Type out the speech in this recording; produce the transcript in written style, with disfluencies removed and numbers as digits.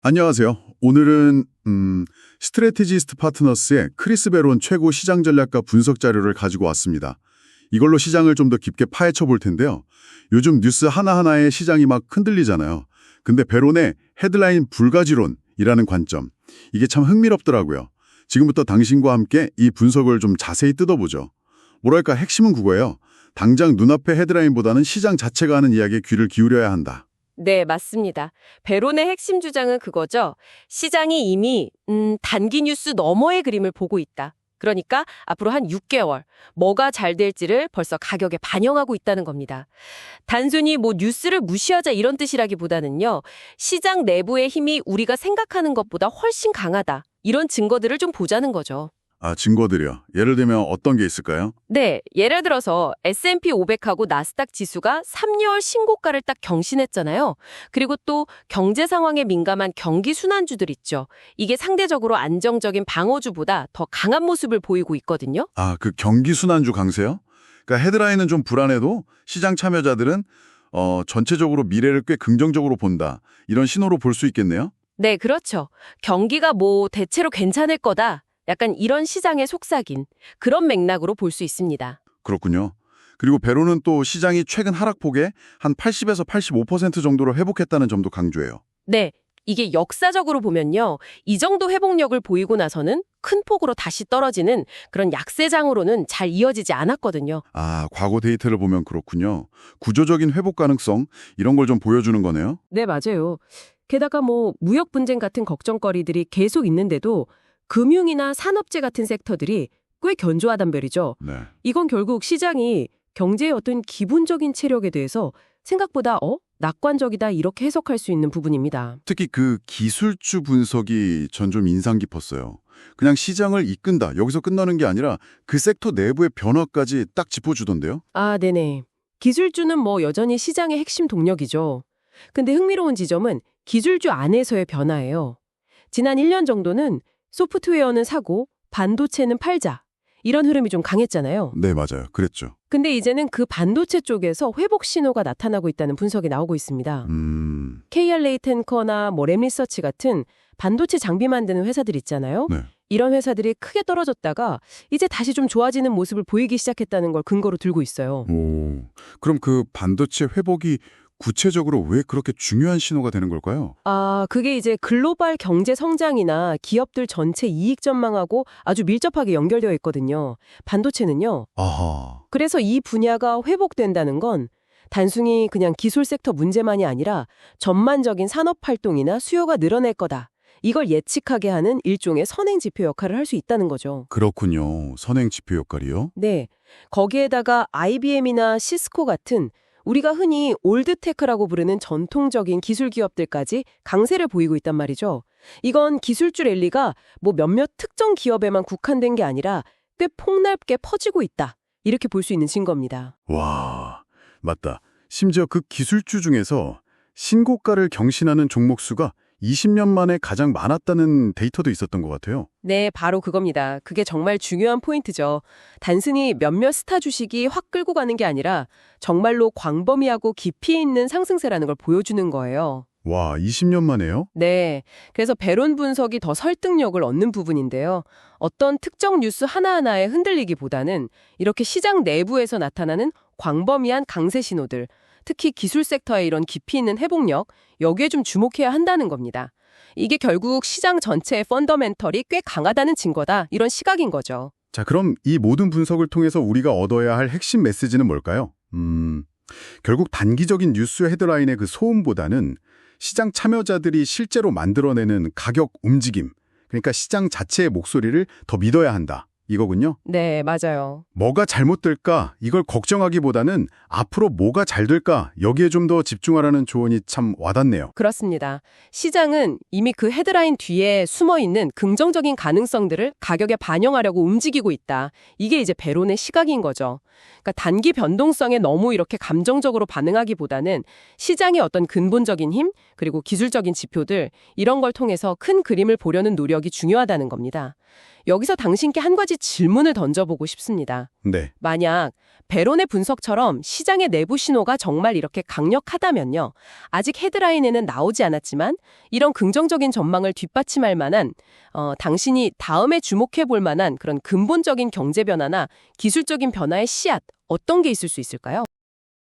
안녕하세요. 오늘은 스트래티지스트 파트너스의 크리스 베론 최고 시장 전략가 분석 자료를 가지고 왔습니다. 이걸로 시장을 좀 더 깊게 파헤쳐 볼 텐데요. 요즘 뉴스 하나하나에 시장이 막 흔들리잖아요. 근데 베론의 헤드라인 불가지론이라는 관점, 이게 참 흥미롭더라고요. 지금부터 당신과 함께 이 분석을 좀 자세히 뜯어보죠. 뭐랄까 핵심은 그거예요. 당장 눈앞의 헤드라인보다는 시장 자체가 하는 이야기에 귀를 기울여야 한다. 네, 맞습니다. 베론의 핵심 주장은 그거죠. 시장이 이미 단기 뉴스 너머의 그림을 보고 있다. 그러니까 앞으로 한 6개월 뭐가 잘 될지를 벌써 가격에 반영하고 있다는 겁니다. 단순히 뉴스를 무시하자 이런 뜻이라기보다는요. 시장 내부의 힘이 우리가 생각하는 것보다 훨씬 강하다. 이런 증거들을 좀 보자는 거죠. 증거들이요. 예를 들면 어떤 게 있을까요? 네, 예를 들어서 S&P 500하고 나스닥 지수가 3개월 신고가를 딱 경신했잖아요. 그리고 또 경제 상황에 민감한 경기 순환주들 있죠. 이게 상대적으로 안정적인 방어주보다 더 강한 모습을 보이고 있거든요. 그 경기 순환주 강세요? 그러니까 헤드라인은 좀 불안해도 시장 참여자들은 전체적으로 미래를 꽤 긍정적으로 본다. 이런 신호로 볼 수 있겠네요. 네, 그렇죠. 경기가 대체로 괜찮을 거다. 약간 이런 시장의 속삭임, 그런 맥락으로 볼 수 있습니다. 그렇군요. 그리고 베로는 또 시장이 최근 하락폭에 한 80에서 85% 정도로 회복했다는 점도 강조해요. 네, 이게 역사적으로 보면요. 이 정도 회복력을 보이고 나서는 큰 폭으로 다시 떨어지는 그런 약세장으로는 잘 이어지지 않았거든요. 과거 데이터를 보면 그렇군요. 구조적인 회복 가능성 이런 걸 좀 보여주는 거네요. 네, 맞아요. 게다가 무역 분쟁 같은 걱정거리들이 계속 있는데도 금융이나 산업재 같은 섹터들이 꽤 견조하단 말이죠. 네. 이건 결국 시장이 경제의 어떤 기본적인 체력에 대해서 생각보다 낙관적이다 이렇게 해석할 수 있는 부분입니다. 특히 그 기술주 분석이 전 좀 인상 깊었어요. 그냥 시장을 이끈다, 여기서 끝나는 게 아니라 그 섹터 내부의 변화까지 딱 짚어주던데요. 네네. 기술주는 여전히 시장의 핵심 동력이죠. 근데 흥미로운 지점은 기술주 안에서의 변화예요. 지난 1년 정도는 소프트웨어는 사고 반도체는 팔자. 이런 흐름이 좀 강했잖아요. 네, 맞아요. 그랬죠. 근데 이제는 그 반도체 쪽에서 회복 신호가 나타나고 있다는 분석이 나오고 있습니다. KR레이텐커나 램리서치 같은 반도체 장비 만드는 회사들 있잖아요. 네. 이런 회사들이 크게 떨어졌다가 이제 다시 좀 좋아지는 모습을 보이기 시작했다는 걸 근거로 들고 있어요. 그럼 그 반도체 회복이 구체적으로 왜 그렇게 중요한 신호가 되는 걸까요? 그게 이제 글로벌 경제 성장이나 기업들 전체 이익 전망하고 아주 밀접하게 연결되어 있거든요. 반도체는요. 아하. 그래서 이 분야가 회복된다는 건 단순히 그냥 기술 섹터 문제만이 아니라 전반적인 산업 활동이나 수요가 늘어날 거다. 이걸 예측하게 하는 일종의 선행 지표 역할을 할 수 있다는 거죠. 그렇군요. 선행 지표 역할이요? 네. 거기에다가 IBM이나 시스코 같은 우리가 흔히 올드테크라고 부르는 전통적인 기술 기업들까지 강세를 보이고 있단 말이죠. 이건 기술주 랠리가 몇몇 특정 기업에만 국한된 게 아니라 꽤 폭넓게 퍼지고 있다. 이렇게 볼 수 있는 증거입니다. 와, 맞다. 심지어 그 기술주 중에서 신고가를 경신하는 종목 수가 20년 만에 가장 많았다는 데이터도 있었던 것 같아요. 네, 바로 그겁니다. 그게 정말 중요한 포인트죠. 단순히 몇몇 스타 주식이 확 끌고 가는 게 아니라 정말로 광범위하고 깊이 있는 상승세라는 걸 보여주는 거예요. 와, 20년 만에요? 네, 그래서 배론 분석이 더 설득력을 얻는 부분인데요. 어떤 특정 뉴스 하나하나에 흔들리기보다는 이렇게 시장 내부에서 나타나는 광범위한 강세 신호들, 특히 기술 섹터의 이런 깊이 있는 회복력, 여기에 좀 주목해야 한다는 겁니다. 이게 결국 시장 전체의 펀더멘털이 꽤 강하다는 증거다, 이런 시각인 거죠. 자, 그럼 이 모든 분석을 통해서 우리가 얻어야 할 핵심 메시지는 뭘까요? 결국 단기적인 뉴스 헤드라인의 그 소음보다는 시장 참여자들이 실제로 만들어내는 가격 움직임, 그러니까 시장 자체의 목소리를 더 믿어야 한다. 이거군요. 네, 맞아요. 뭐가 잘못될까? 이걸 걱정하기보다는 앞으로 뭐가 잘 될까? 여기에 좀 더 집중하라는 조언이 참 와닿네요. 그렇습니다. 시장은 이미 그 헤드라인 뒤에 숨어있는 긍정적인 가능성들을 가격에 반영하려고 움직이고 있다. 이게 이제 배론의 시각인 거죠. 그러니까 단기 변동성에 너무 이렇게 감정적으로 반응하기보다는 시장의 어떤 근본적인 힘, 그리고 기술적인 지표들, 이런 걸 통해서 큰 그림을 보려는 노력이 중요하다는 겁니다. 여기서 당신께 한 가지 질문을 던져보고 싶습니다. 네. 만약 베론의 분석처럼 시장의 내부 신호가 정말 이렇게 강력하다면요. 아직 헤드라인에는 나오지 않았지만 이런 긍정적인 전망을 뒷받침할 만한 당신이 다음에 주목해 볼 만한 그런 근본적인 경제 변화나 기술적인 변화의 씨앗 어떤 게 있을 수 있을까요?